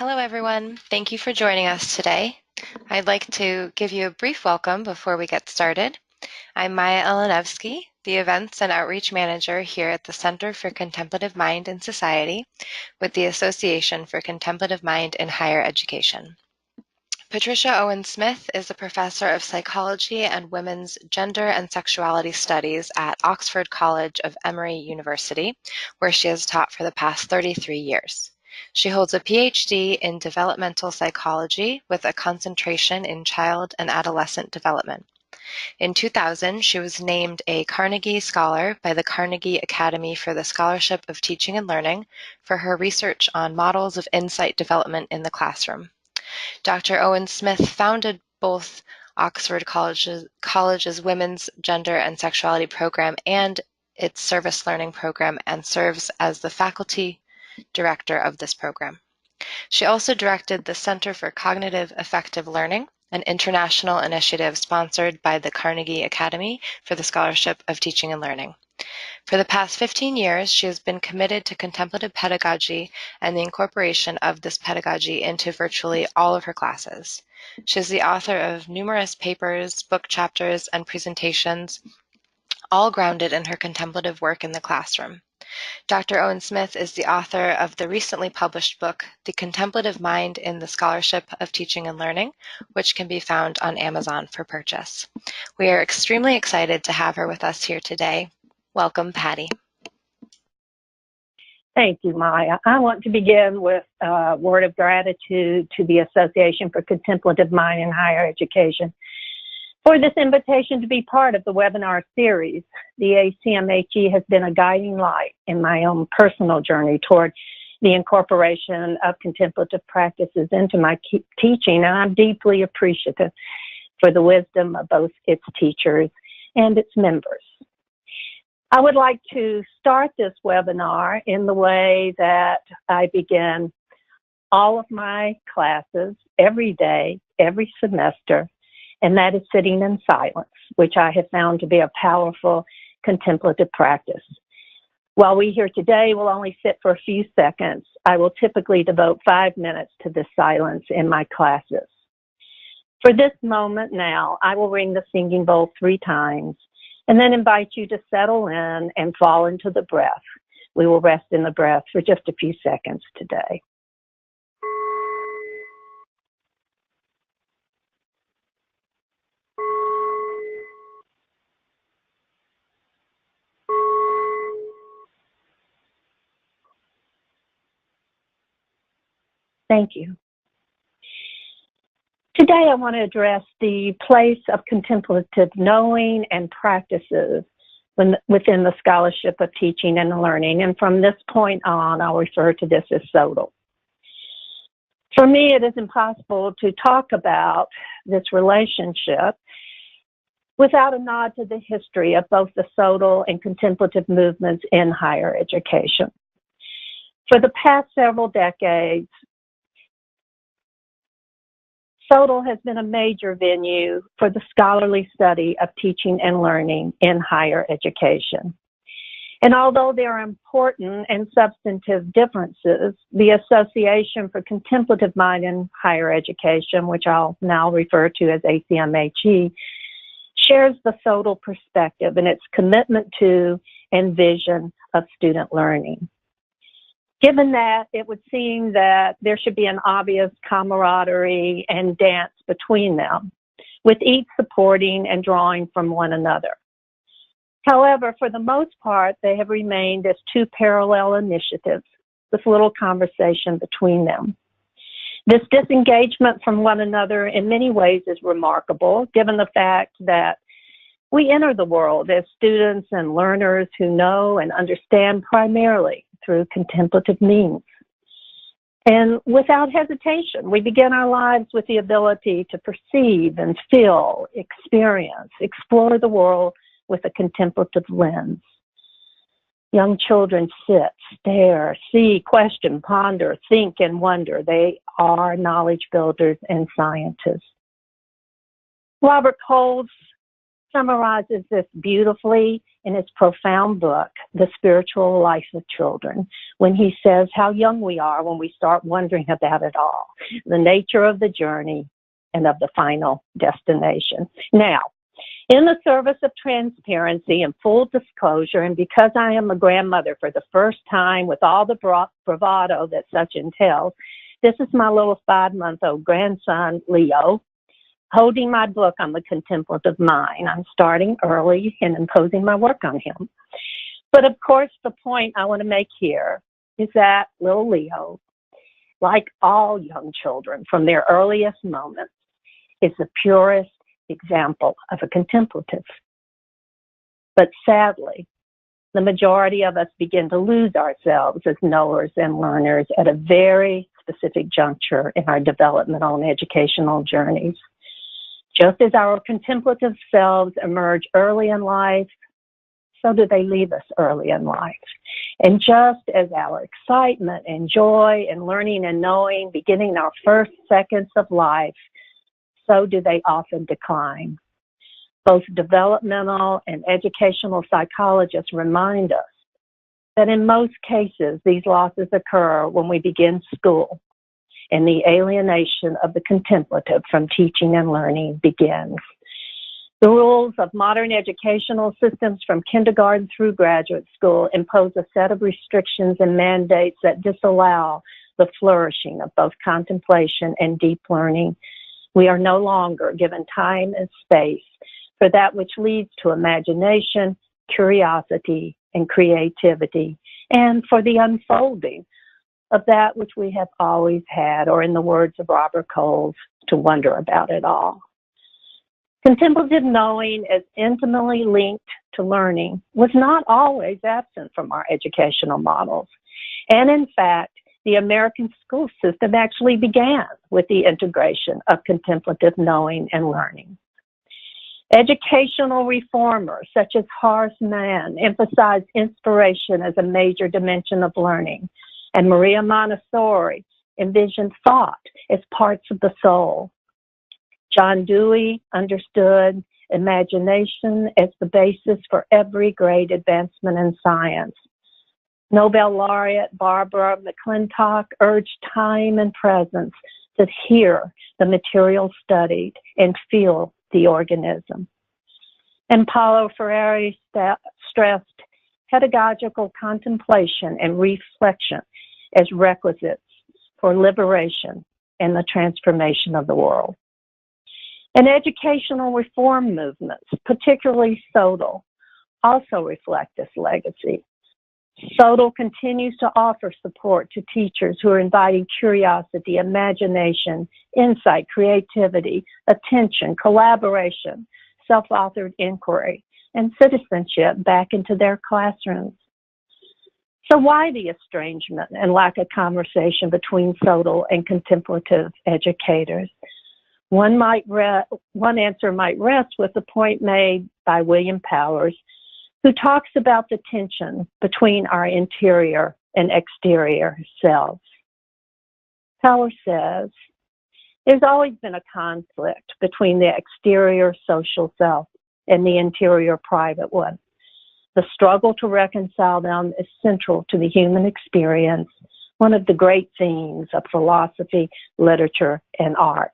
Hello, everyone. Thank you for joining us today. I'd like to give you a brief welcome before we get started. I'm Maya Elenevsky, the Events and Outreach Manager here at the Center for Contemplative Mind in Society with the Association for Contemplative Mind in Higher Education. Patricia Owen-Smith is a professor of psychology and women's gender and sexuality studies at Oxford College of Emory University, where she has taught for the past 33 years. She holds a PhD in developmental psychology with a concentration in child and adolescent development. In 2000, she was named a Carnegie Scholar by the Carnegie Academy for the Scholarship of Teaching and Learning for her research on models of insight development in the classroom. Dr. Owen-Smith founded both Oxford College's Women's Gender and Sexuality program and its Service Learning program and serves as the faculty director of this program. She also directed the Center for Cognitive Effective Learning, an international initiative sponsored by the Carnegie Academy for the Scholarship of Teaching and Learning. For the past 15 years, she has been committed to contemplative pedagogy and the incorporation of this pedagogy into virtually all of her classes. She is the author of numerous papers, book chapters, and presentations, all grounded in her contemplative work in the classroom. Dr. Owen-Smith is the author of the recently published book, The Contemplative Mind in the Scholarship of Teaching and Learning, which can be found on Amazon for purchase. We are extremely excited to have her with us here today. Welcome, Patty. Thank you, Maya. I want to begin with a word of gratitude to the Association for Contemplative Mind in Higher Education for this invitation to be part of the webinar series. The ACMHE has been a guiding light in my own personal journey toward the incorporation of contemplative practices into my teaching, and I'm deeply appreciative for the wisdom of both its teachers and its members. I would like to start this webinar in the way that I begin all of my classes every day, every semester, and that is sitting in silence, which I have found to be a powerful contemplative practice. While we here today will only sit for a few seconds, I will typically devote 5 minutes to this silence in my classes. For this moment now, I will ring the singing bowl 3 times, and then invite you to settle in and fall into the breath. We will rest in the breath for just a few seconds today. Thank you. Today, I want to address the place of contemplative knowing and practices within the scholarship of teaching and learning. And from this point on, I'll refer to this as SoTL. For me, it is impossible to talk about this relationship without a nod to the history of both the SoTL and contemplative movements in higher education. For the past several decades, SoTL has been a major venue for the scholarly study of teaching and learning in higher education. And although there are important and substantive differences, the Association for Contemplative Mind in Higher Education, which I'll now refer to as ACMHE, shares the SoTL perspective and its commitment to and vision of student learning. Given that, it would seem that there should be an obvious camaraderie and dance between them, with each supporting and drawing from one another. However, for the most part, they have remained as 2 parallel initiatives with little conversation between them. This disengagement from one another in many ways is remarkable, given the fact that we enter the world as students and learners who know and understand primarily through contemplative means. And without hesitation, we begin our lives with the ability to perceive and feel, experience, explore the world with a contemplative lens. Young children sit, stare, see, question, ponder, think, and wonder. They are knowledge builders and scientists. Robert Coles summarizes this beautifully in his profound book, The Spiritual Life of Children, when he says how young we are when we start wondering about it all, the nature of the journey and of the final destination. Now, in the service of transparency and full disclosure, and because I am a grandmother for the first time with all the bravado that such entails, this is my little 5-month-old grandson, Leo, holding my book on the contemplative mind. I'm starting early and imposing my work on him. But of course, the point I want to make here is that little Leo, like all young children from their earliest moments, is the purest example of a contemplative. But sadly, the majority of us begin to lose ourselves as knowers and learners at a very specific juncture in our developmental and educational journeys. Just as our contemplative selves emerge early in life, so do they leave us early in life. And just as our excitement and joy and learning and knowing, beginning our first seconds of life, so do they often decline. Both developmental and educational psychologists remind us that in most cases, these losses occur when we begin school and the alienation of the contemplative from teaching and learning begins. The rules of modern educational systems from kindergarten through graduate school impose a set of restrictions and mandates that disallow the flourishing of both contemplation and deep learning. We are no longer given time and space for that which leads to imagination, curiosity, and creativity, and for the unfolding of that which we have always had, or in the words of Robert Coles, to wonder about it all. Contemplative knowing, as intimately linked to learning, was not always absent from our educational models. And in fact, the American school system actually began with the integration of contemplative knowing and learning. Educational reformers such as Horace Mann emphasized inspiration as a major dimension of learning, and Maria Montessori envisioned thought as parts of the soul. John Dewey understood imagination as the basis for every great advancement in science. Nobel laureate Barbara McClintock urged time and presence to hear the material studied and feel the organism. And Paulo Freire stressed pedagogical contemplation and reflection as requisites for liberation and the transformation of the world. And educational reform movements, particularly SoTL, also reflect this legacy. SoTL continues to offer support to teachers who are inviting curiosity, imagination, insight, creativity, attention, collaboration, self-authored inquiry, and citizenship back into their classrooms. So why the estrangement and lack of conversation between SoTL and contemplative educators? One answer might rest with the point made by William Powers, who talks about the tension between our interior and exterior selves. Powers says, there's always been a conflict between the exterior social self and the interior private one. The struggle to reconcile them is central to the human experience, one of the great themes of philosophy, literature, and art.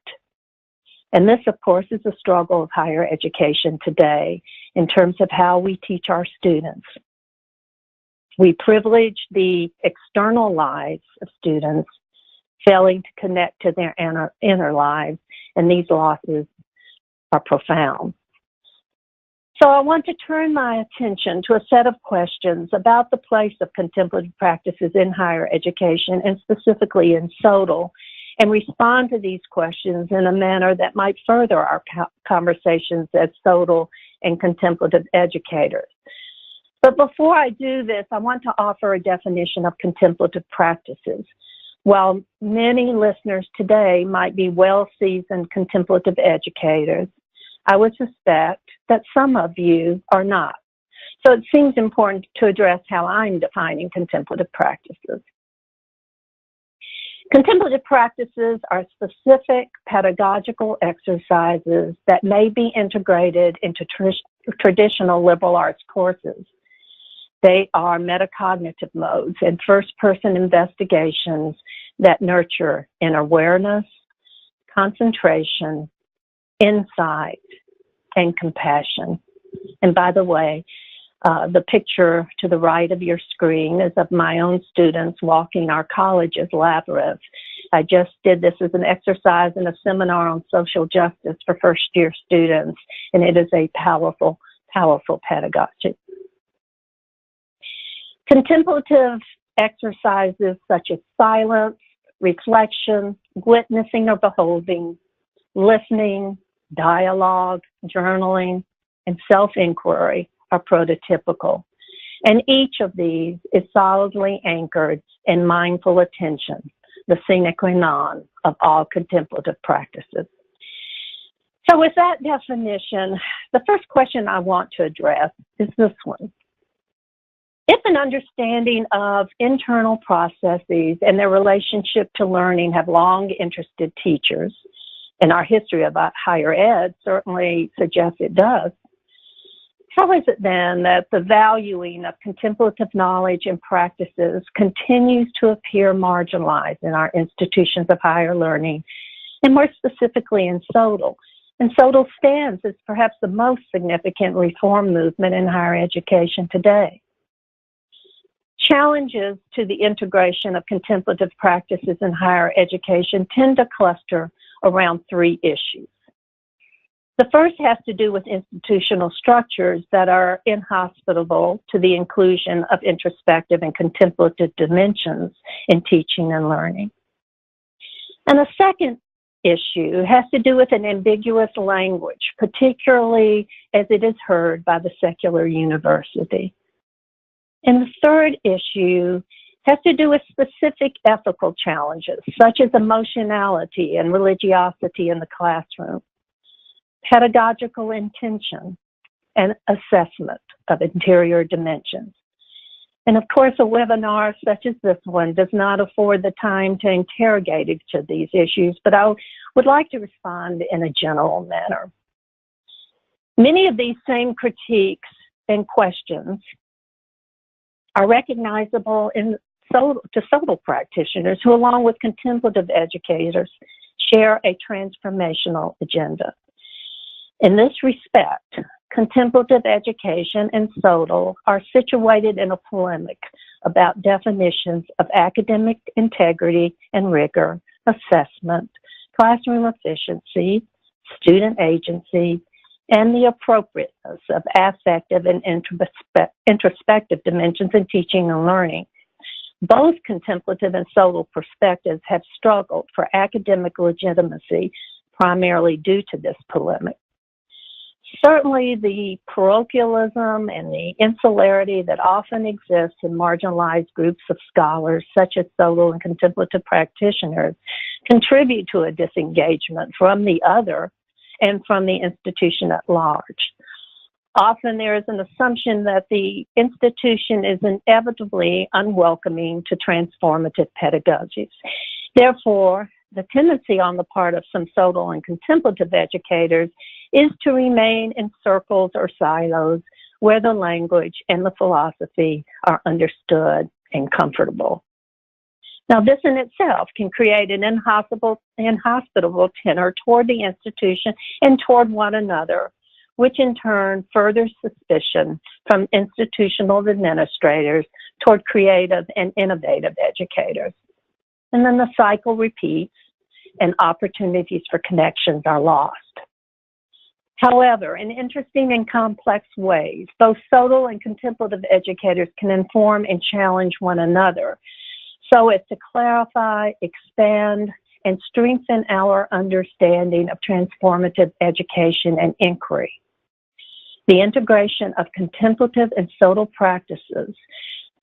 And this, of course, is a struggle of higher education today in terms of how we teach our students. We privilege the external lives of students, failing to connect to their inner lives, and these losses are profound. So I want to turn my attention to a set of questions about the place of contemplative practices in higher education, and specifically in SoTL, and respond to these questions in a manner that might further our conversations as SoTL and contemplative educators. But before I do this, I want to offer a definition of contemplative practices. While many listeners today might be well-seasoned contemplative educators, I would suspect that some of you are not. So it seems important to address how I'm defining contemplative practices. Contemplative practices are specific pedagogical exercises that may be integrated into traditional liberal arts courses. They are metacognitive modes and first-person investigations that nurture inner awareness, concentration, insight, and compassion. And by the way, the picture to the right of your screen is of my own students walking our college's labyrinth. I just did this as an exercise in a seminar on social justice for first-year students, and it is a powerful, powerful pedagogy. Contemplative exercises such as silence, reflection, witnessing or beholding, listening, dialogue, journaling, and self-inquiry are prototypical. And each of these is solidly anchored in mindful attention, the sine qua non of all contemplative practices. So with that definition, the first question I want to address is this one. If an understanding of internal processes and their relationship to learning have long interested teachers, and our history about higher ed certainly suggests it does, how is it then that the valuing of contemplative knowledge and practices continues to appear marginalized in our institutions of higher learning, and more specifically in SoTL? And SoTL stands as perhaps the most significant reform movement in higher education today. Challenges to the integration of contemplative practices in higher education tend to cluster around three issues. The first has to do with institutional structures that are inhospitable to the inclusion of introspective and contemplative dimensions in teaching and learning. And the second issue has to do with an ambiguous language, particularly as it is heard by the secular university. And the third issue has to do with specific ethical challenges, such as emotionality and religiosity in the classroom, pedagogical intention, and assessment of interior dimensions. And of course, a webinar such as this one does not afford the time to interrogate each of these issues, but I would like to respond in a general manner. Many of these same critiques and questions are recognizable to SoTL practitioners who, along with contemplative educators, share a transformational agenda. In this respect, contemplative education and SoTL are situated in a polemic about definitions of academic integrity and rigor, assessment, classroom efficiency, student agency, and the appropriateness of affective and introspective dimensions in teaching and learning. Both contemplative and SoTL perspectives have struggled for academic legitimacy, primarily due to this polemic. Certainly, the parochialism and the insularity that often exists in marginalized groups of scholars, such as SoTL and contemplative practitioners, contribute to a disengagement from the other and from the institution at large. Often there is an assumption that the institution is inevitably unwelcoming to transformative pedagogies. Therefore, the tendency on the part of some SoTL and contemplative educators is to remain in circles or silos where the language and the philosophy are understood and comfortable. Now, this in itself can create an inhospitable tenor toward the institution and toward one another, which in turn furthers suspicion from institutional administrators toward creative and innovative educators. And then the cycle repeats and opportunities for connections are lost. However, in interesting and complex ways, both SoTL and contemplative educators can inform and challenge one another so as to clarify, expand, and strengthen our understanding of transformative education and inquiry. The integration of contemplative and SoTL practices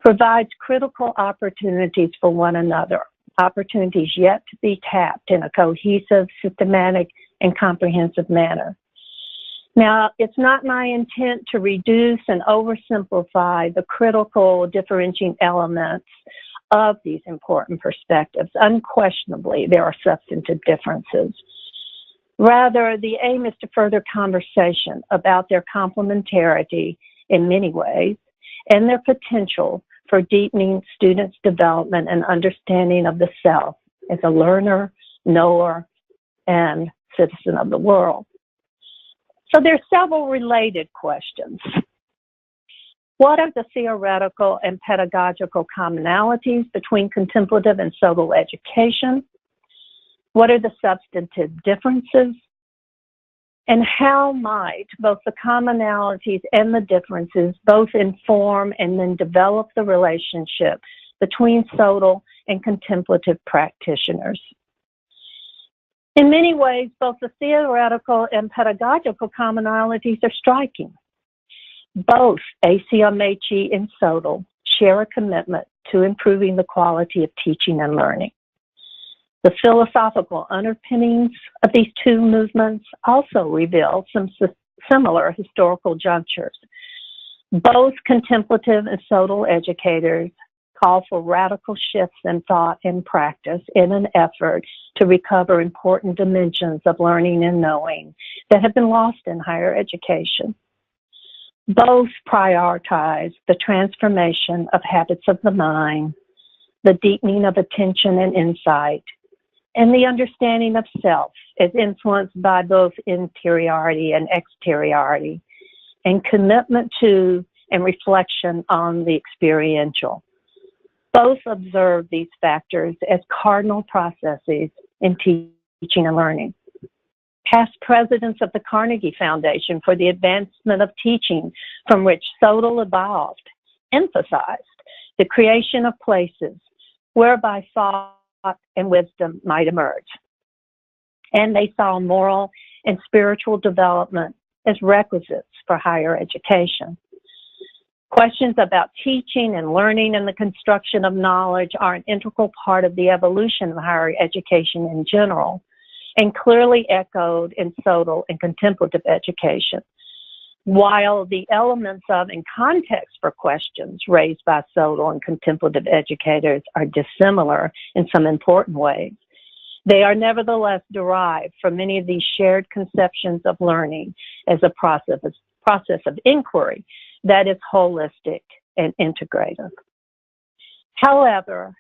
provides critical opportunities for one another, opportunities yet to be tapped in a cohesive, systematic, and comprehensive manner. Now, it's not my intent to reduce and oversimplify the critical differentiating elements of these important perspectives. Unquestionably, there are substantive differences. Rather, the aim is to further conversation about their complementarity in many ways and their potential for deepening students' development and understanding of the self as a learner, knower, and citizen of the world. So there are several related questions. What are the theoretical and pedagogical commonalities between contemplative and SoTL education? What are the substantive differences? And how might both the commonalities and the differences both inform and then develop the relationship between SoTL and contemplative practitioners? In many ways, both the theoretical and pedagogical commonalities are striking. Both ACMHE and SoTL share a commitment to improving the quality of teaching and learning. The philosophical underpinnings of these two movements also reveal some similar historical junctures. Both contemplative and SoTL educators call for radical shifts in thought and practice in an effort to recover important dimensions of learning and knowing that have been lost in higher education. Both prioritize the transformation of habits of the mind, the deepening of attention and insight, and the understanding of self is influenced by both interiority and exteriority, and commitment to and reflection on the experiential. Both observe these factors as cardinal processes in teaching and learning. Past presidents of the Carnegie Foundation for the Advancement of Teaching, from which SoTL evolved, emphasized the creation of places whereby thought and wisdom might emerge. And they saw moral and spiritual development as requisites for higher education. Questions about teaching and learning and the construction of knowledge are an integral part of the evolution of higher education in general, and clearly echoed in SoTL and contemplative education. While the elements of and context for questions raised by SoTL and contemplative educators are dissimilar in some important ways, they are nevertheless derived from many of these shared conceptions of learning as a process of inquiry that is holistic and integrative. However,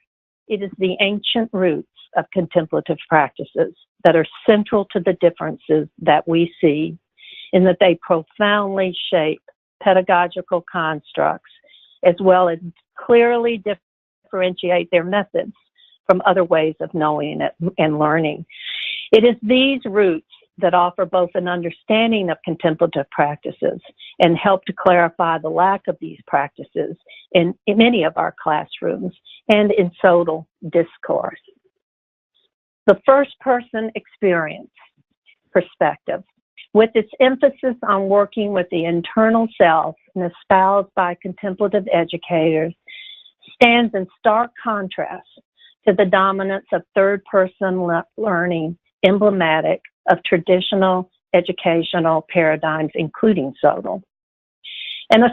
it is the ancient roots of contemplative practices that are central to the differences that we see, in that they profoundly shape pedagogical constructs as well as clearly differentiate their methods from other ways of knowing and learning. It is these roots that offer both an understanding of contemplative practices and help to clarify the lack of these practices in many of our classrooms and in SoTL discourse. The first-person experience perspective, with its emphasis on working with the internal self and espoused by contemplative educators, stands in stark contrast to the dominance of third-person learning emblematic of traditional educational paradigms, including SoTL. And a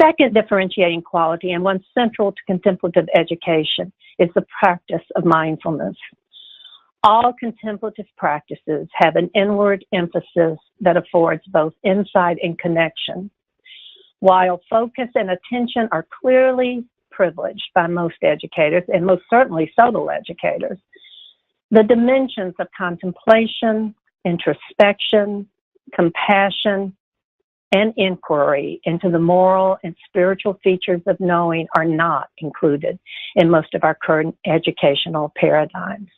second differentiating quality, and one central to contemplative education, is the practice of mindfulness. All contemplative practices have an inward emphasis that affords both insight and connection. While focus and attention are clearly privileged by most educators, and most certainly SoTL educators, the dimensions of contemplation, introspection, compassion, and inquiry into the moral and spiritual features of knowing are not included in most of our current educational paradigms.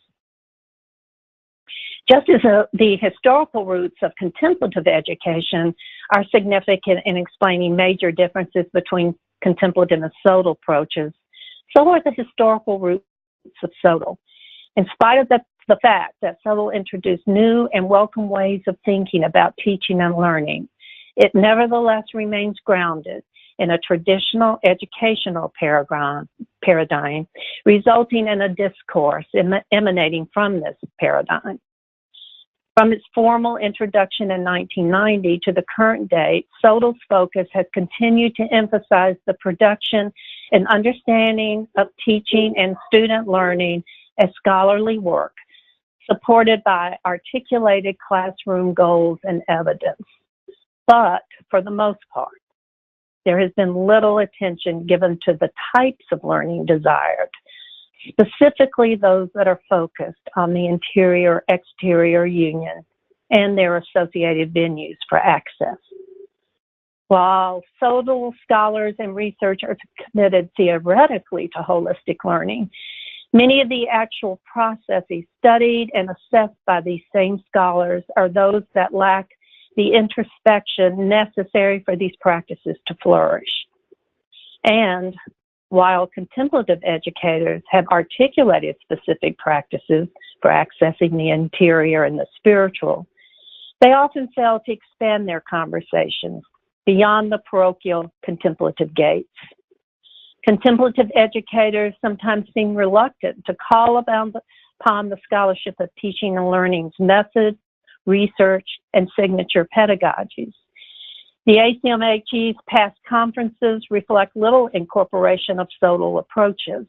Just as the historical roots of contemplative education are significant in explaining major differences between contemplative and SoTL approaches, so are the historical roots of SoTL. In spite of the fact that SoTL introduced new and welcome ways of thinking about teaching and learning, it nevertheless remains grounded in a traditional educational paradigm, resulting in a discourse emanating from this paradigm. From its formal introduction in 1990 to the current date, SoTL's focus has continued to emphasize the production and understanding of teaching and student learning as scholarly work, supported by articulated classroom goals and evidence. But for the most part, there has been little attention given to the types of learning desired, specifically those that are focused on the interior-exterior union and their associated venues for access. While SoTL scholars and researchers are committed theoretically to holistic learning, many of the actual processes studied and assessed by these same scholars are those that lack the introspection necessary for these practices to flourish. And while contemplative educators have articulated specific practices for accessing the interior and the spiritual, they often fail to expand their conversations beyond the parochial contemplative gates. Contemplative educators sometimes seem reluctant to call upon the scholarship of teaching and learning's methods, research, and signature pedagogies. The ACMHE's past conferences reflect little incorporation of SoTL approaches.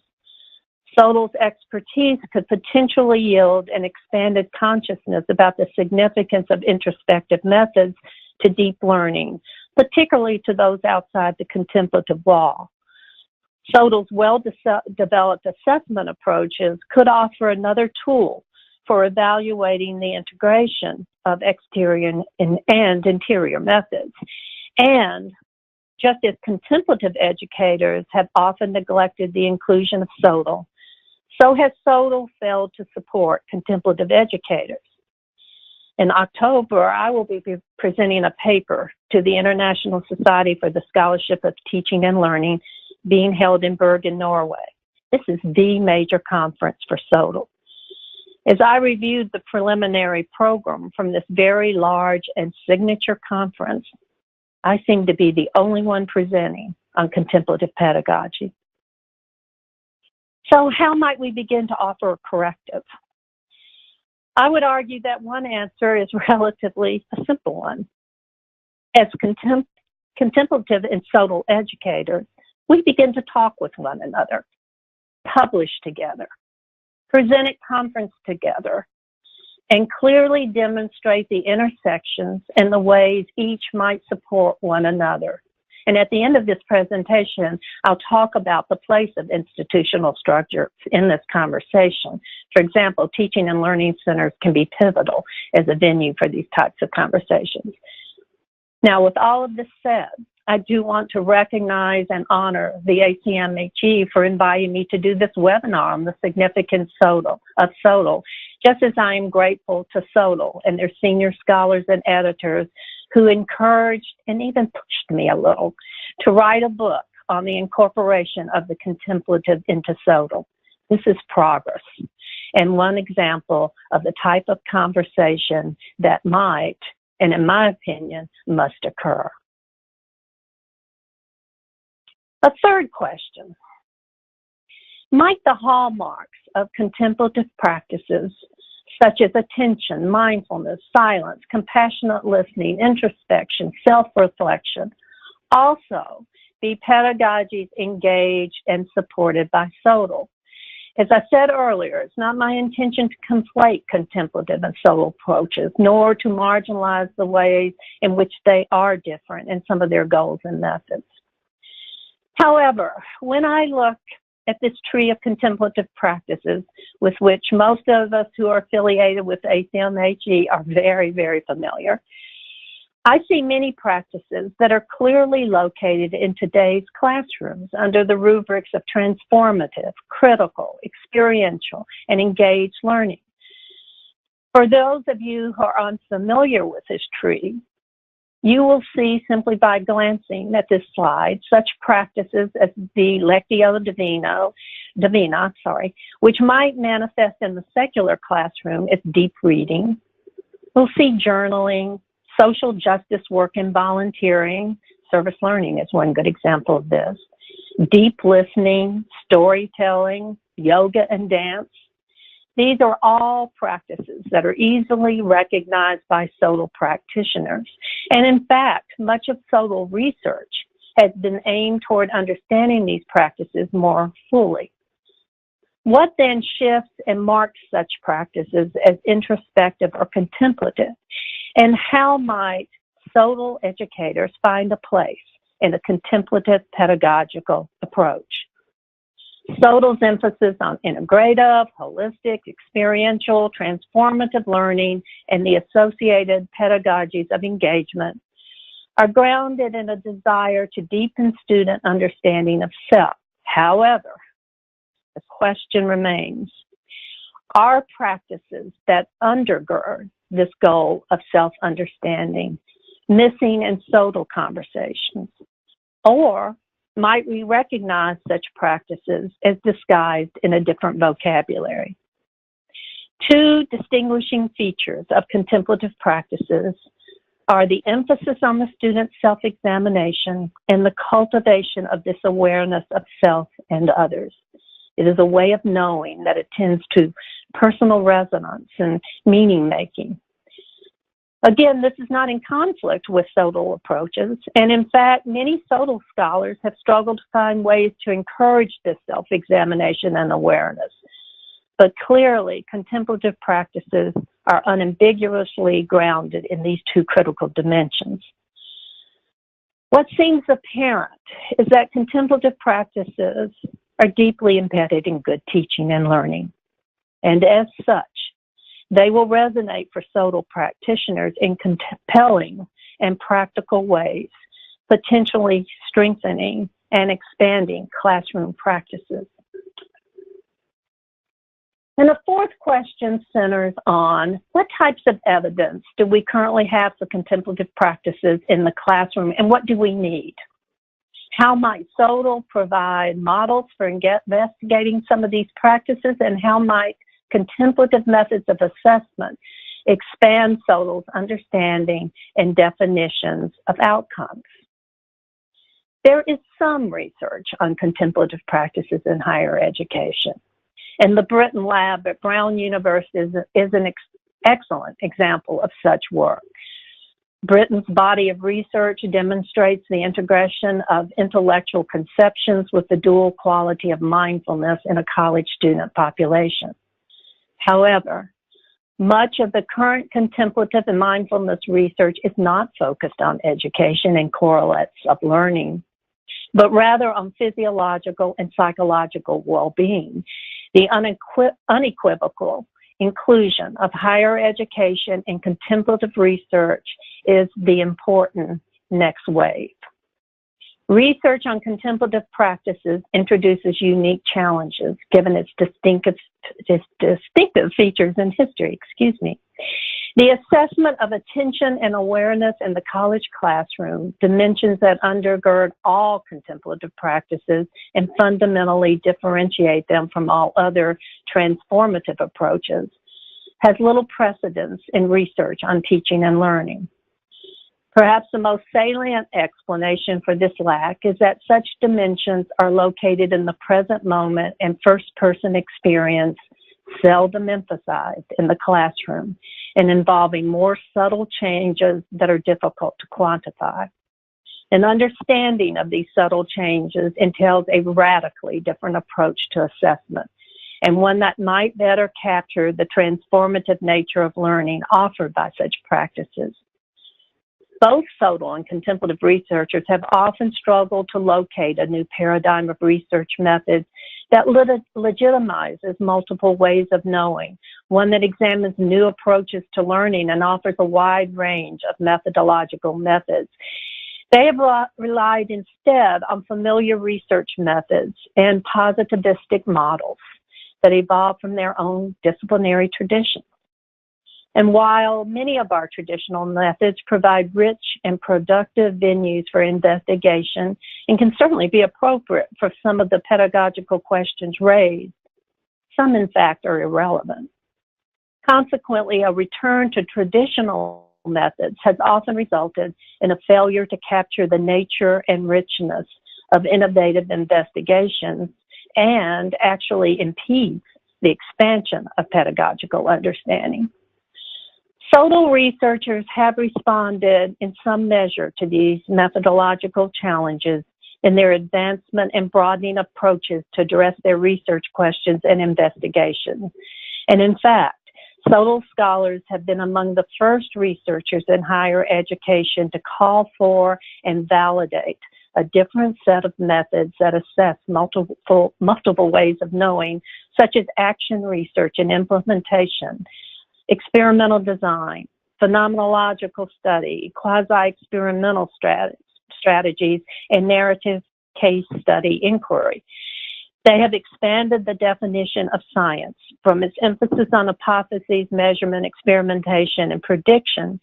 SoTL's expertise could potentially yield an expanded consciousness about the significance of introspective methods to deep learning, particularly to those outside the contemplative wall. SoTL's well-developed assessment approaches could offer another tool for evaluating the integration of exterior and interior methods. And just as contemplative educators have often neglected the inclusion of SoTL, so has SoTL failed to support contemplative educators. In October, I will be presenting a paper to the International Society for the Scholarship of Teaching and Learning being held in Bergen, Norway. This is the major conference for SoTL. As I reviewed the preliminary program from this very large and signature conference, I seem to be the only one presenting on contemplative pedagogy. So how might we begin to offer a corrective? I would argue that one answer is relatively a simple one. As contemplative and SoTL educators, we begin to talk with one another, publish together, present at conference together, and clearly demonstrate the intersections and the ways each might support one another. And at the end of this presentation, I'll talk about the place of institutional structure in this conversation. For example, teaching and learning centers can be pivotal as a venue for these types of conversations. Now, with all of this said, I do want to recognize and honor the ACMHE for inviting me to do this webinar on the significance of SoTL, just as I am grateful to SoTL and their senior scholars and editors who encouraged and even pushed me a little to write a book on the incorporation of the contemplative into SoTL. This is progress and one example of the type of conversation that might, and in my opinion, must occur. A third question: might the hallmarks of contemplative practices, such as attention, mindfulness, silence, compassionate listening, introspection, self-reflection, also be pedagogies engaged and supported by SoTL? As I said earlier, it's not my intention to conflate contemplative and SoTL approaches, nor to marginalize the ways in which they are different in some of their goals and methods. However, when I look at this tree of contemplative practices with which most of us who are affiliated with ACMHE are very, very familiar, I see many practices that are clearly located in today's classrooms under the rubrics of transformative, critical, experiential, and engaged learning. For those of you who are unfamiliar with this tree, you will see simply by glancing at this slide such practices as the Lectio Divina, which might manifest in the secular classroom as deep reading. We'll see journaling, social justice work and volunteering. Service learning is one good example of this. Deep listening, storytelling, yoga and dance. These are all practices that are easily recognized by SoTL practitioners. And in fact, much of SoTL research has been aimed toward understanding these practices more fully. What then shifts and marks such practices as introspective or contemplative? And how might SoTL educators find a place in a contemplative pedagogical approach? SoTL's emphasis on integrative, holistic, experiential, transformative learning and the associated pedagogies of engagement are grounded in a desire to deepen student understanding of self. However, the question remains, are practices that undergird this goal of self-understanding missing in SoTL conversations? Or might we recognize such practices as disguised in a different vocabulary? Two distinguishing features of contemplative practices are the emphasis on the student's self-examination and the cultivation of this awareness of self and others. It is a way of knowing that attends to personal resonance and meaning-making. Again, this is not in conflict with SoTL approaches, and in fact, many SoTL scholars have struggled to find ways to encourage this self-examination and awareness. But clearly, contemplative practices are unambiguously grounded in these two critical dimensions. What seems apparent is that contemplative practices are deeply embedded in good teaching and learning, and as such, they will resonate for SoTL practitioners in compelling and practical ways, potentially strengthening and expanding classroom practices. And the fourth question centers on what types of evidence do we currently have for contemplative practices in the classroom, and what do we need? How might SoTL provide models for investigating some of these practices, and how might contemplative methods of assessment expand SoTL's understanding and definitions of outcomes? There is some research on contemplative practices in higher education, and the Britton Lab at Brown University is an excellent example of such work. Britton's body of research demonstrates the integration of intellectual conceptions with the dual quality of mindfulness in a college student population. However, much of the current contemplative and mindfulness research is not focused on education and correlates of learning, but rather on physiological and psychological well-being. The unequivocal inclusion of higher education in contemplative research is the important next wave. Research on contemplative practices introduces unique challenges given its distinctive features and history. The assessment of attention and awareness in the college classroom, dimensions that undergird all contemplative practices and fundamentally differentiate them from all other transformative approaches, has little precedence in research on teaching and learning. Perhaps the most salient explanation for this lack is that such dimensions are located in the present moment and first-person experience, seldom emphasized in the classroom, and involving more subtle changes that are difficult to quantify. An understanding of these subtle changes entails a radically different approach to assessment, and one that might better capture the transformative nature of learning offered by such practices. Both SoTL and contemplative researchers have often struggled to locate a new paradigm of research methods that legitimizes multiple ways of knowing, one that examines new approaches to learning and offers a wide range of methodological methods. They have relied instead on familiar research methods and positivistic models that evolved from their own disciplinary traditions. And while many of our traditional methods provide rich and productive venues for investigation and can certainly be appropriate for some of the pedagogical questions raised, some in fact are irrelevant. Consequently, a return to traditional methods has often resulted in a failure to capture the nature and richness of innovative investigations and actually impedes the expansion of pedagogical understanding. SoTL researchers have responded in some measure to these methodological challenges in their advancement and broadening approaches to address their research questions and investigations. And in fact, SoTL scholars have been among the first researchers in higher education to call for and validate a different set of methods that assess multiple ways of knowing, such as action research and implementation, experimental design, phenomenological study, quasi-experimental strategies, and narrative case study inquiry. They have expanded the definition of science from its emphasis on hypotheses, measurement, experimentation, and prediction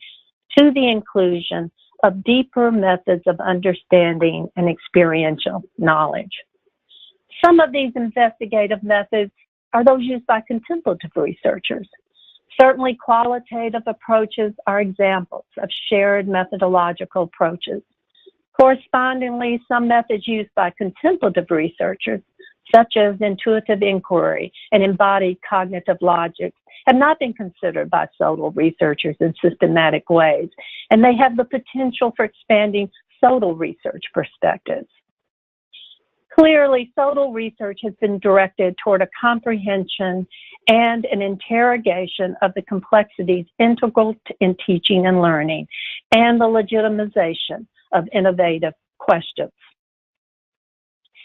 to the inclusion of deeper methods of understanding and experiential knowledge. Some of these investigative methods are those used by contemplative researchers. Certainly, qualitative approaches are examples of shared methodological approaches. Correspondingly, some methods used by contemplative researchers, such as intuitive inquiry and embodied cognitive logic, have not been considered by SoTL researchers in systematic ways, and they have the potential for expanding SoTL research perspectives. Clearly, SoTL research has been directed toward a comprehension and an interrogation of the complexities integral in teaching and learning, and the legitimization of innovative questions.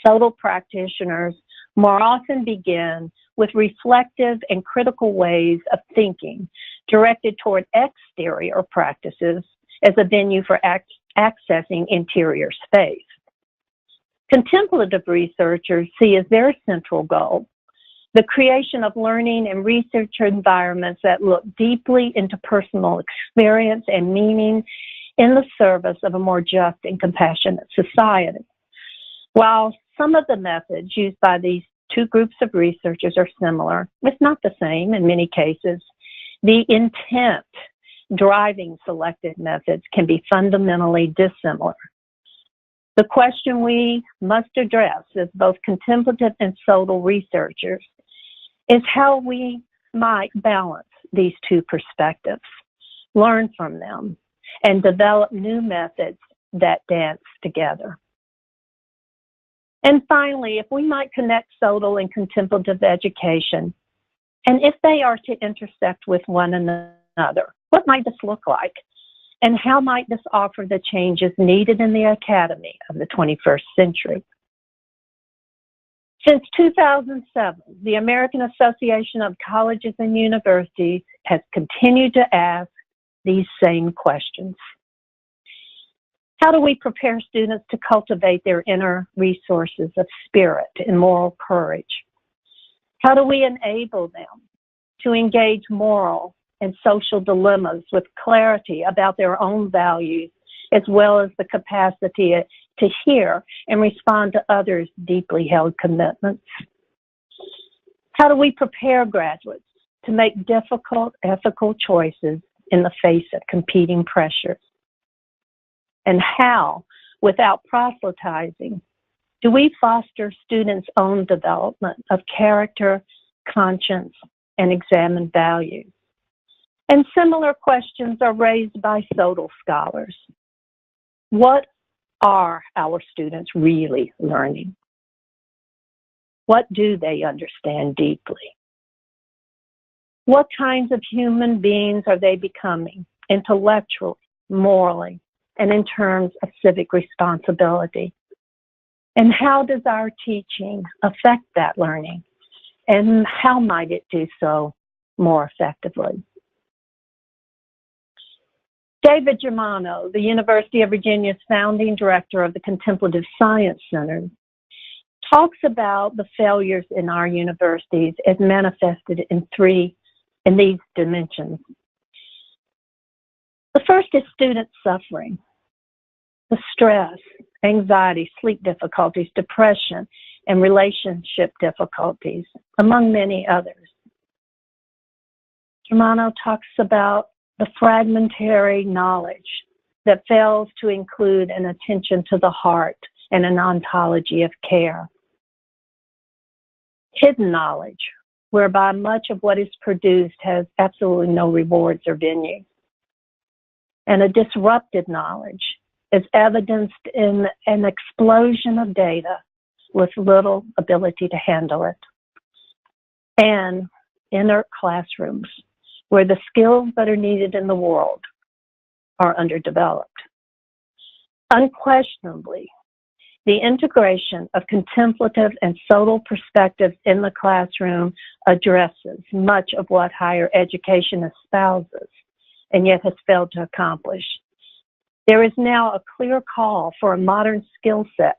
SoTL practitioners more often begin with reflective and critical ways of thinking directed toward exterior practices as a venue for accessing interior space. Contemplative researchers see as their central goal the creation of learning and research environments that look deeply into personal experience and meaning in the service of a more just and compassionate society. While some of the methods used by these two groups of researchers are similar, if not the same in many cases, the intent driving selected methods can be fundamentally dissimilar. The question we must address as both contemplative and SoTL researchers is how we might balance these two perspectives, learn from them, and develop new methods that dance together. And finally, if we might connect SoTL and contemplative education, and if they are to intersect with one another, what might this look like? And how might this offer the changes needed in the academy of the 21st century? Since 2007, the American Association of Colleges and Universities has continued to ask these same questions. How do we prepare students to cultivate their inner resources of spirit and moral courage? How do we enable them to engage moral and social dilemmas with clarity about their own values, as well as the capacity to hear and respond to others' deeply held commitments? How do we prepare graduates to make difficult ethical choices in the face of competing pressures? And how, without proselytizing, do we foster students' own development of character, conscience, and examined values? And similar questions are raised by SoTL scholars. What are our students really learning? What do they understand deeply? What kinds of human beings are they becoming, intellectually, morally, and in terms of civic responsibility? And how does our teaching affect that learning? And how might it do so more effectively? David Germano, the University of Virginia's founding director of the Contemplative Science Center, talks about the failures in our universities as manifested in these dimensions. The first is student suffering, the stress, anxiety, sleep difficulties, depression, and relationship difficulties, among many others. Germano talks about the fragmentary knowledge that fails to include an attention to the heart and an ontology of care. Hidden knowledge, whereby much of what is produced has absolutely no rewards or venue. And a disrupted knowledge, is evidenced in an explosion of data with little ability to handle it, and inert classrooms where the skills that are needed in the world are underdeveloped. Unquestionably, the integration of contemplative and SoTL perspectives in the classroom addresses much of what higher education espouses and yet has failed to accomplish. There is now a clear call for a modern skill set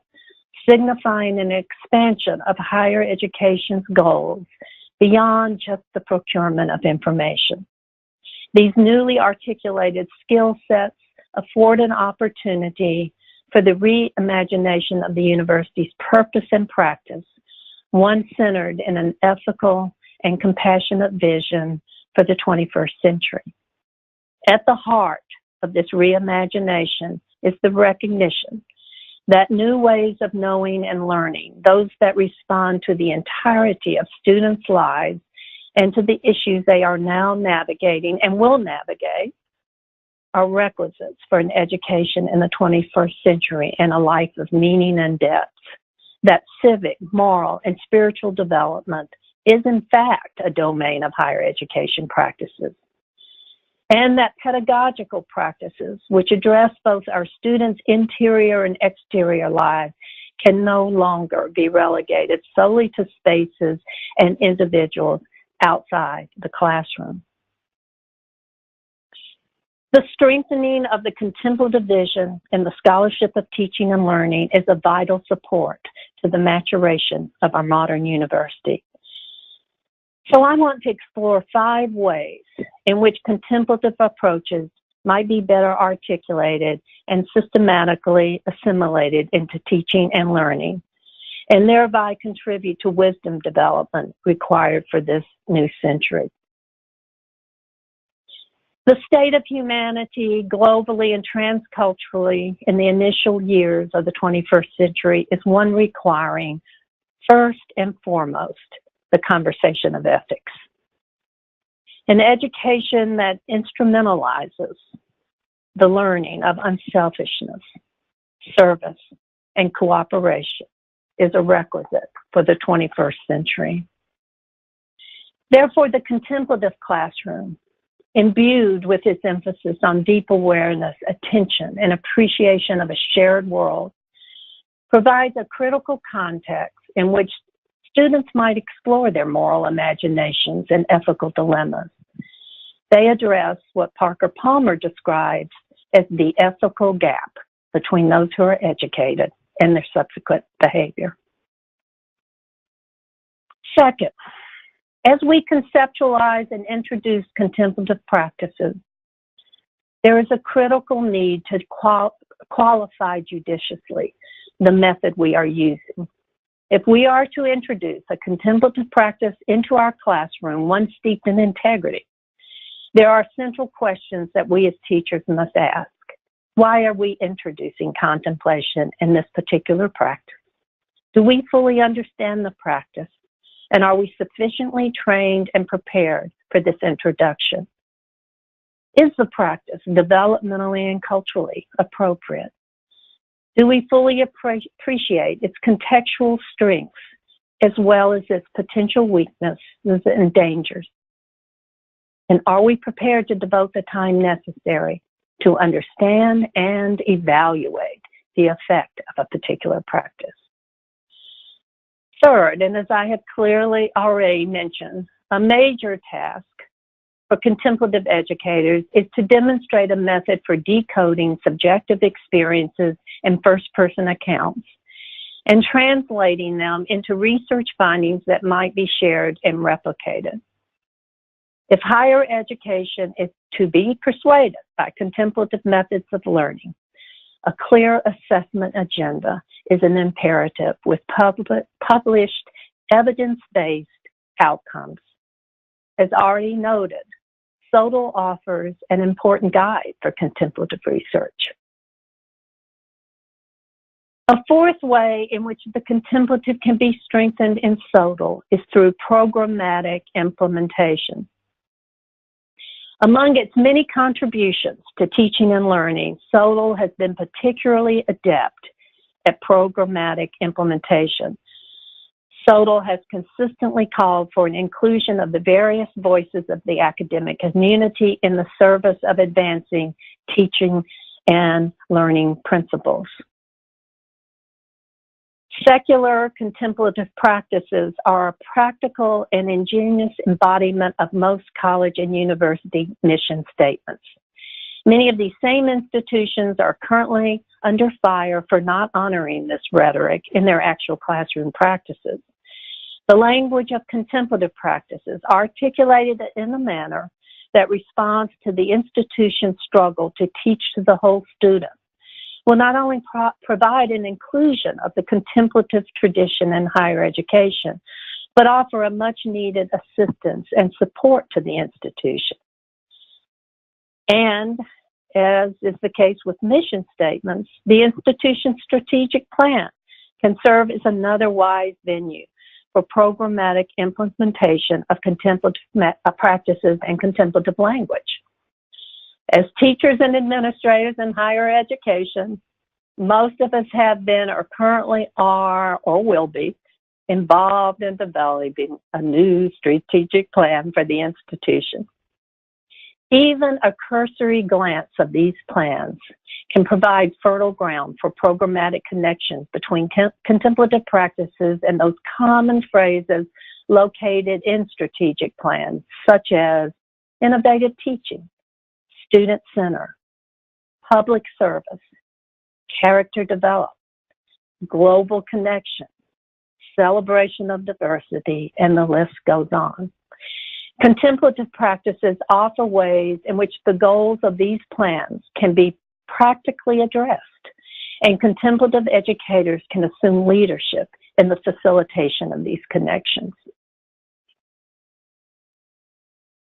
signifying an expansion of higher education's goals beyond just the procurement of information. These newly articulated skill sets afford an opportunity for the reimagination of the university's purpose and practice, one centered in an ethical and compassionate vision for the 21st century. At the heart of this reimagination is the recognition that new ways of knowing and learning, those that respond to the entirety of students' lives and to the issues they are now navigating and will navigate, are requisites for an education in the 21st century and a life of meaning and depth. That civic, moral, and spiritual development is in fact a domain of higher education practices. And that pedagogical practices, which address both our students' interior and exterior lives, can no longer be relegated solely to spaces and individuals outside the classroom. The strengthening of the contemplative vision and the scholarship of teaching and learning is a vital support to the maturation of our modern university. So I want to explore 5 ways in which contemplative approaches might be better articulated and systematically assimilated into teaching and learning, and thereby contribute to wisdom development required for this new century. The state of humanity globally and transculturally in the initial years of the 21st century is one requiring, first and foremost, the conversation of ethics. An education that instrumentalizes the learning of unselfishness, service, and cooperation is a requisite for the 21st century. Therefore, the contemplative classroom, imbued with its emphasis on deep awareness, attention, and appreciation of a shared world, provides a critical context in which students might explore their moral imaginations and ethical dilemmas. They address what Parker Palmer describes as the ethical gap between those who are educated and their subsequent behavior. Second, as we conceptualize and introduce contemplative practices, there is a critical need to qualify judiciously the method we are using. If we are to introduce a contemplative practice into our classroom, one steeped in integrity, there are central questions that we as teachers must ask. Why are we introducing contemplation in this particular practice? Do we fully understand the practice? And are we sufficiently trained and prepared for this introduction? Is the practice developmentally and culturally appropriate? Do we fully appreciate its contextual strengths as well as its potential weaknesses and dangers? And are we prepared to devote the time necessary to understand and evaluate the effect of a particular practice? Third, and as I have clearly already mentioned, a major task for contemplative educators is to demonstrate a method for decoding subjective experiences and first-person accounts and translating them into research findings that might be shared and replicated. If higher education is to be persuaded by contemplative methods of learning, a clear assessment agenda is an imperative with published evidence-based outcomes. As already noted, SoTL offers an important guide for contemplative research. A fourth way in which the contemplative can be strengthened in SoTL is through programmatic implementation. Among its many contributions to teaching and learning, SoTL has been particularly adept at programmatic implementation. SoTL has consistently called for an inclusion of the various voices of the academic community in the service of advancing teaching and learning principles. Secular contemplative practices are a practical and ingenious embodiment of most college and university mission statements. Many of these same institutions are currently under fire for not honoring this rhetoric in their actual classroom practices. The language of contemplative practices, articulated in a manner that responds to the institution's struggle to teach to the whole student, will not only provide an inclusion of the contemplative tradition in higher education, but offer a much-needed assistance and support to the institution. And, as is the case with mission statements, the institution's strategic plan can serve as another wise venue for programmatic implementation of contemplative practices and contemplative language. As teachers and administrators in higher education, most of us have been or currently are or will be involved in developing a new strategic plan for the institution. Even a cursory glance of these plans can provide fertile ground for programmatic connections between contemplative practices and those common phrases located in strategic plans, such as innovative teaching, student center, public service, character development, global connection, celebration of diversity, and the list goes on. Contemplative practices offer ways in which the goals of these plans can be practically addressed, and contemplative educators can assume leadership in the facilitation of these connections.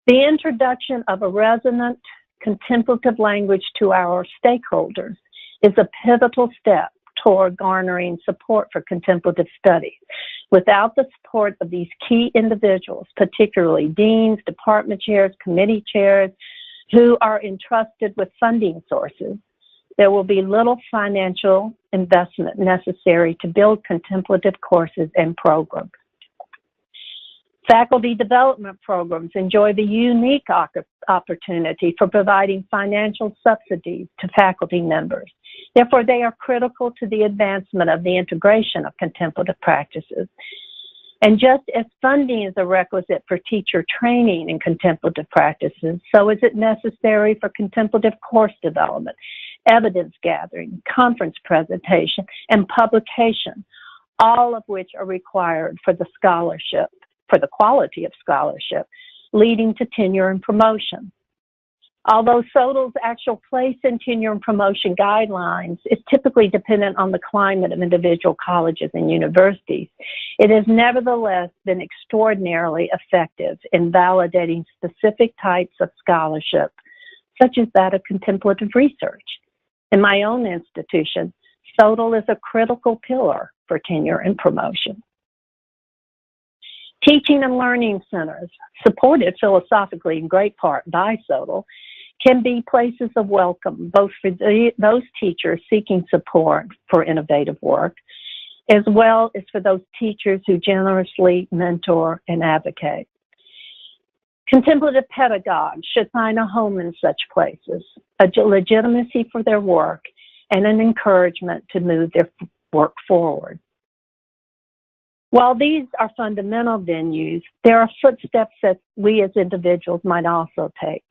The introduction of a resonant contemplative language to our stakeholders is a pivotal step toward garnering support for contemplative studies. Without the support of these key individuals, particularly deans, department chairs, committee chairs, who are entrusted with funding sources, there will be little financial investment necessary to build contemplative courses and programs. Faculty development programs enjoy the unique opportunity for providing financial subsidies to faculty members. Therefore, they are critical to the advancement of the integration of contemplative practices. And just as funding is a requisite for teacher training in contemplative practices, so is it necessary for contemplative course development, evidence gathering, conference presentation, and publication, all of which are required for the scholarship, for the quality of scholarship, leading to tenure and promotion. Although SoTL's actual place in tenure and promotion guidelines is typically dependent on the climate of individual colleges and universities, it has nevertheless been extraordinarily effective in validating specific types of scholarship, such as that of contemplative research. In my own institution, SoTL is a critical pillar for tenure and promotion. Teaching and learning centers, supported philosophically in great part by SoTL, can be places of welcome, both for those teachers seeking support for innovative work, as well as for those teachers who generously mentor and advocate. Contemplative pedagogues should find a home in such places, a legitimacy for their work, and an encouragement to move their work forward. While these are fundamental venues, there are footsteps that we as individuals might also take.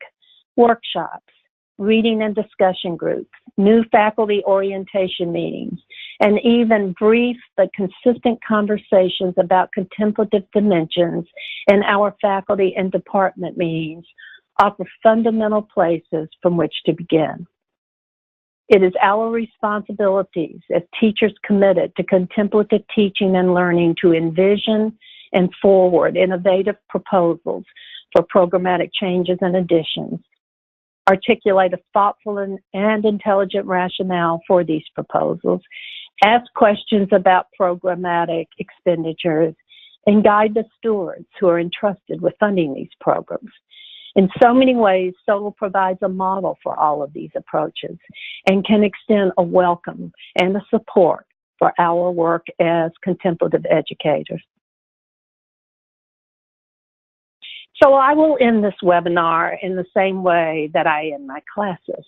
Workshops, reading and discussion groups, new faculty orientation meetings, and even brief but consistent conversations about contemplative dimensions in our faculty and department meetings offer fundamental places from which to begin. It is our responsibilities as teachers committed to contemplative teaching and learning to envision and forward innovative proposals for programmatic changes and additions, articulate a thoughtful and intelligent rationale for these proposals, ask questions about programmatic expenditures, and guide the stewards who are entrusted with funding these programs. In so many ways, SoTL provides a model for all of these approaches and can extend a welcome and a support for our work as contemplative educators. So I will end this webinar in the same way that I end my classes,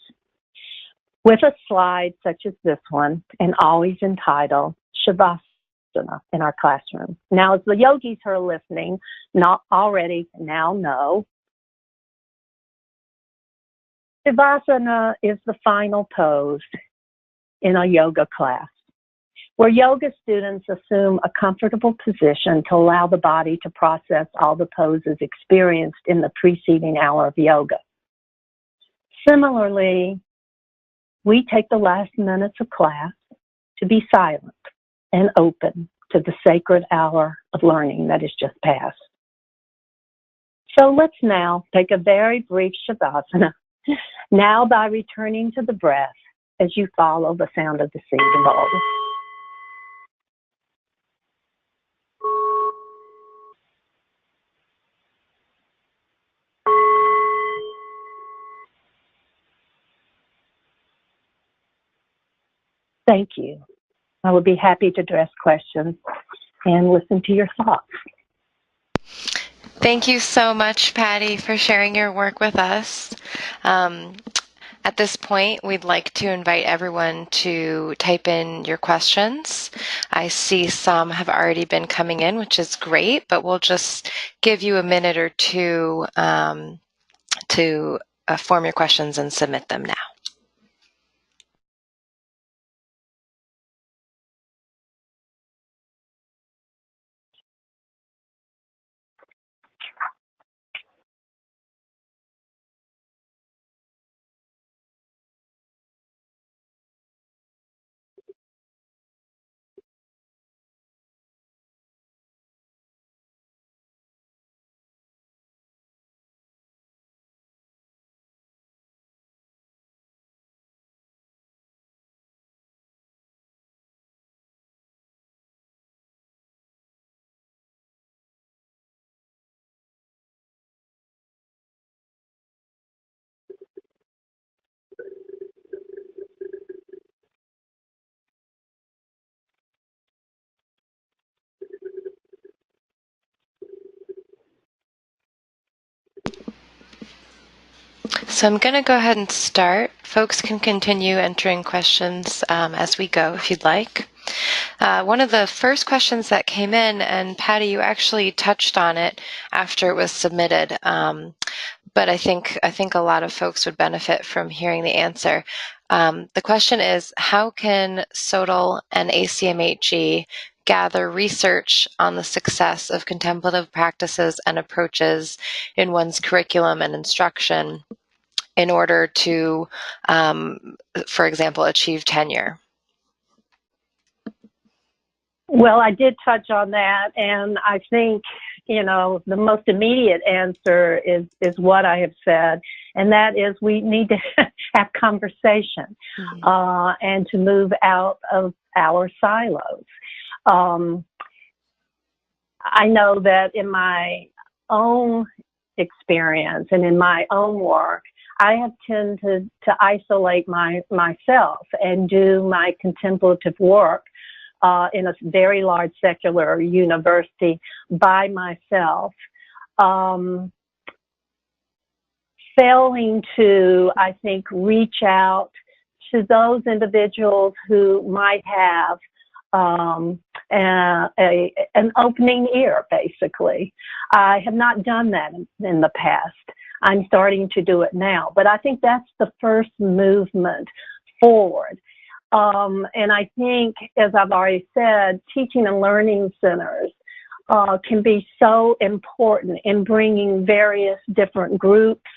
with a slide such as this one, and always entitled Shavasana in our classroom. Now, as the yogis who are listening not already now know, Shavasana is the final pose in a yoga class, where yoga students assume a comfortable position to allow the body to process all the poses experienced in the preceding hour of yoga. Similarly, we take the last minutes of class to be silent and open to the sacred hour of learning that has just passed. So let's now take a very brief Shavasana, now by returning to the breath as you follow the sound of the seed bowl. Thank you. I would be happy to address questions and listen to your thoughts. Thank you so much, Patty, for sharing your work with us. At this point, we'd like to invite everyone to type in your questions. I see some have already been coming in, which is great, but we'll just give you a minute or two to form your questions and submit them now. So I'm going to go ahead and start. Folks can continue entering questions as we go if you'd like. One of the first questions that came in, and Patty, you actually touched on it after it was submitted, but I think a lot of folks would benefit from hearing the answer. The question is, how can SoTL and ACMHE gather research on the success of contemplative practices and approaches in one's curriculum and instruction in order to, for example, achieve tenure? Well, I did touch on that, and I think, you know, the most immediate answer is what I have said, and that is we need to have conversation and to move out of our silos. I know that in my own experience and in my own work, I have tended to isolate myself and do my contemplative work in a very large secular university by myself, failing to, I think, reach out to those individuals who might have an opening ear, basically. I have not done that in the past. I'm starting to do it now, but I think that's the first movement forward. And I think, as I've already said, teaching and learning centers can be so important in bringing various different groups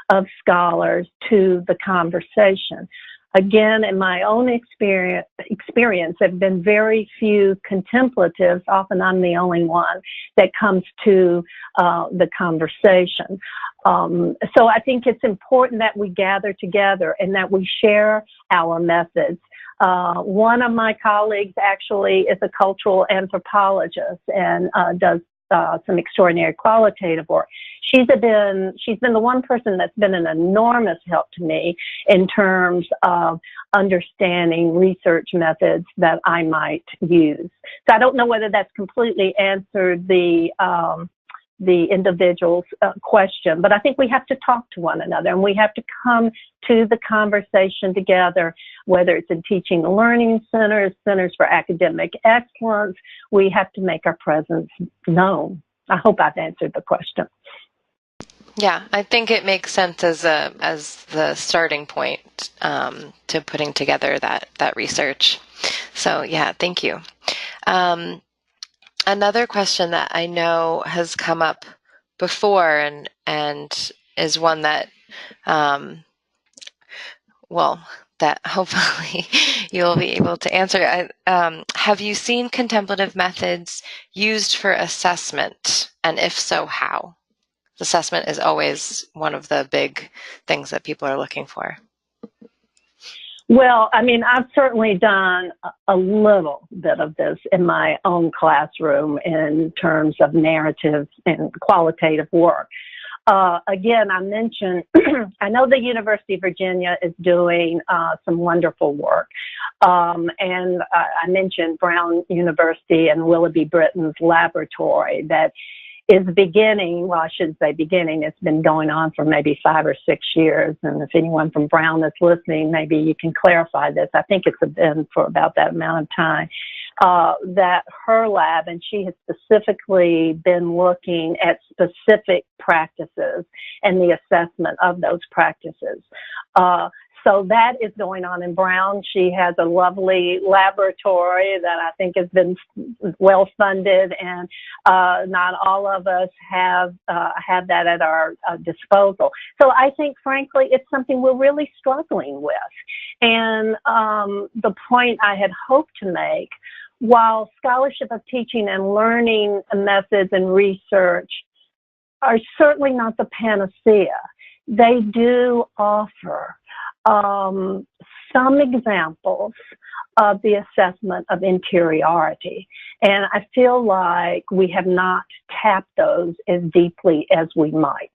of scholars to the conversation. Again, in my own experience, there have been very few contemplatives. Often I'm the only one that comes to the conversation. So I think it's important that we gather together and that we share our methods. One of my colleagues actually is a cultural anthropologist and does some extraordinary qualitative work. She's been the one person that's been an enormous help to me in terms of understanding research methods that I might use. So I don't know whether that's completely answered the individual's question, but I think we have to talk to one another, and we have to come to the conversation together, whether it's in teaching and learning centers, centers for academic excellence. We have to make our presence known. I hope I've answered the question. Yeah, I think it makes sense as the starting point to putting together that research. So yeah, thank you. Another question that I know has come up before and is one that that hopefully you'll be able to answer. Have you seen contemplative methods used for assessment? And if so, how? Assessment is always one of the big things that people are looking for. Well, I mean, I've certainly done a little bit of this in my own classroom in terms of narrative and qualitative work. Again, I mentioned, I know the University of Virginia is doing some wonderful work. And I mentioned Brown University and Willoughby Britton's laboratory that is beginning, well, I shouldn't say beginning, it's been going on for maybe 5 or 6 years. And if anyone from Brown is listening, maybe you can clarify this. I think it's been for about that amount of time. That her lab, and she has specifically been looking at specific practices and the assessment of those practices. So that is going on in Brown. She has a lovely laboratory that I think has been well funded, and not all of us have that at our disposal. So I think, frankly, it's something we're really struggling with. And the point I had hoped to make, while scholarship of teaching and learning methods and research are certainly not the panacea, they do offer some examples of the assessment of interiority. And I feel like we have not tapped those as deeply as we might.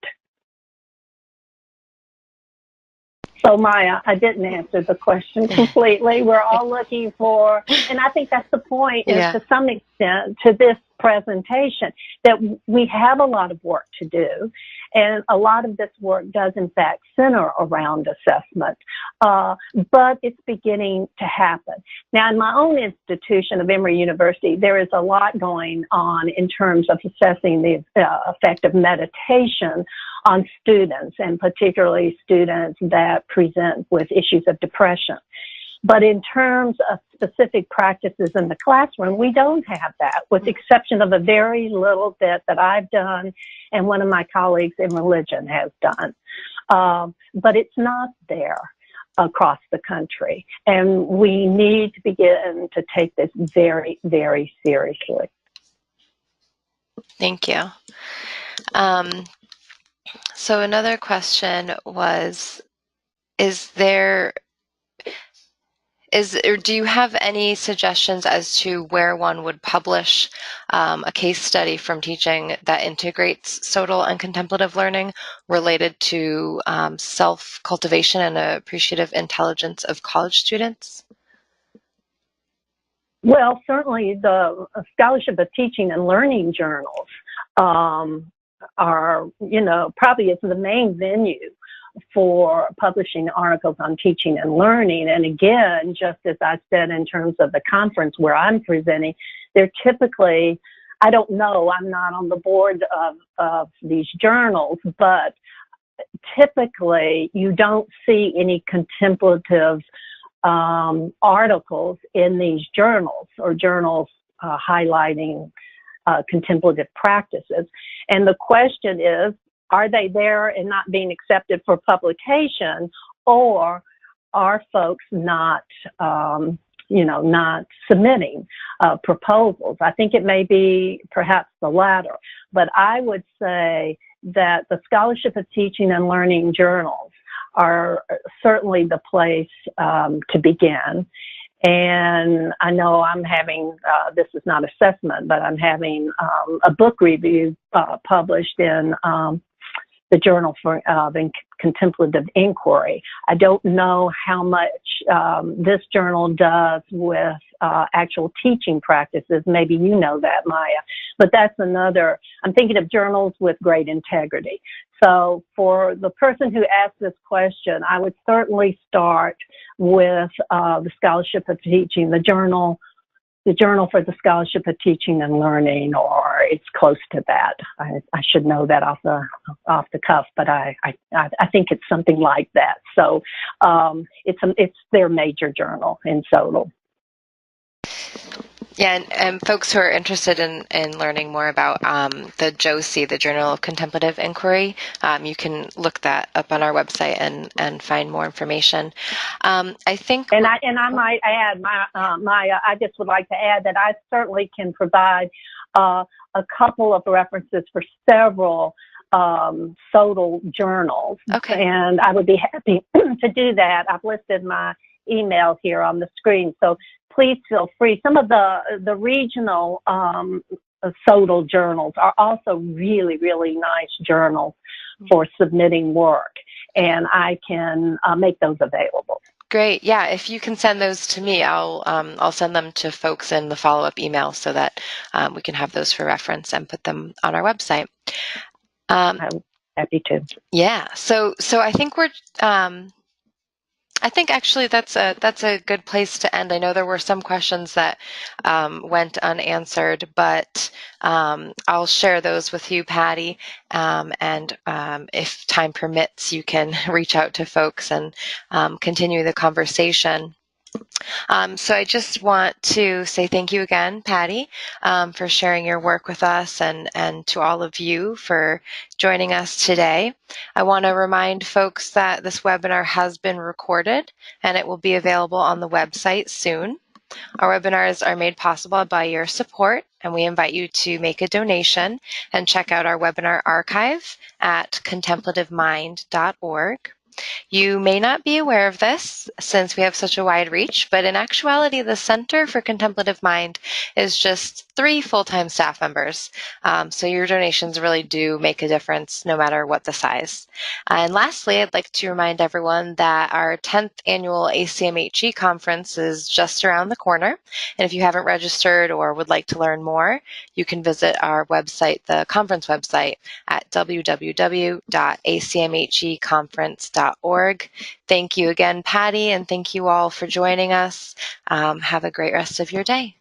So Maya, I didn't answer the question completely. We're all looking for, and I think that's the point, is to some extent to this presentation, that we have a lot of work to do. And a lot of this work does, in fact, center around assessment, but it's beginning to happen. Now, in my own institution of Emory University, there is a lot going on in terms of assessing the effect of meditation on students, and particularly students that present with issues of depression. But in terms of specific practices in the classroom, we don't have that, with the exception of a very little bit that I've done and one of my colleagues in religion has done. But it's not there across the country. And we need to begin to take this very, very seriously. Thank you. So another question was, do you have any suggestions as to where one would publish a case study from teaching that integrates SoTL and contemplative learning related to self-cultivation and appreciative intelligence of college students? Well, certainly the Scholarship of Teaching and Learning journals are, probably it's the main venue for publishing articles on teaching and learning. And again, just as I said in terms of the conference where I'm presenting, they're typically, I don't know, I'm not on the board of these journals, but typically you don't see any contemplative articles in these journals, or journals highlighting contemplative practices. And the question is, are they there and not being accepted for publication, or are folks not, not submitting proposals? I think it may be perhaps the latter, but I would say that the Scholarship of Teaching and Learning journals are certainly the place to begin. And I know I'm having, this is not assessment, but I'm having a book review published in the Journal for Contemplative Inquiry. I don't know how much this journal does with actual teaching practices. Maybe you know that, Maya. But that's another, I'm thinking of journals with great integrity. So for the person who asked this question, I would certainly start with the Scholarship of Teaching, the Journal for the Scholarship of Teaching and Learning, or it's close to that. I should know that off the cuff, but I think it's something like that. So it's their major journal in SoTL. Yeah, and folks who are interested in learning more about the JOSI, the Journal of Contemplative Inquiry, you can look that up on our website and find more information. I think, and I might add, Maya, I just would like to add that I certainly can provide a couple of references for several SoTL journals, okay. And I would be happy to do that. I've listed my email here on the screen, so please feel free. Some of the regional SoTL journals are also really, really nice journals for submitting work, and I can make those available. Great. Yeah, if you can send those to me, I'll send them to folks in the follow-up email so that we can have those for reference and put them on our website. I'm happy to. Yeah. So I think I think actually that's a good place to end. I know there were some questions that went unanswered, but I'll share those with you, Patty. And if time permits, you can reach out to folks and continue the conversation. So I just want to say thank you again, Patty, for sharing your work with us, and to all of you for joining us today. I want to remind folks that this webinar has been recorded and it will be available on the website soon. Our webinars are made possible by your support, and we invite you to make a donation and check out our webinar archive at contemplativemind.org. You may not be aware of this since we have such a wide reach, but in actuality, the Center for Contemplative Mind is just 3 full-time staff members. So your donations really do make a difference no matter what the size. And lastly, I'd like to remind everyone that our 10th annual ACMHE conference is just around the corner. And if you haven't registered or would like to learn more, you can visit our website, the conference website, at www.acmheconference.org. Thank you again, Patty, and thank you all for joining us. Have a great rest of your day.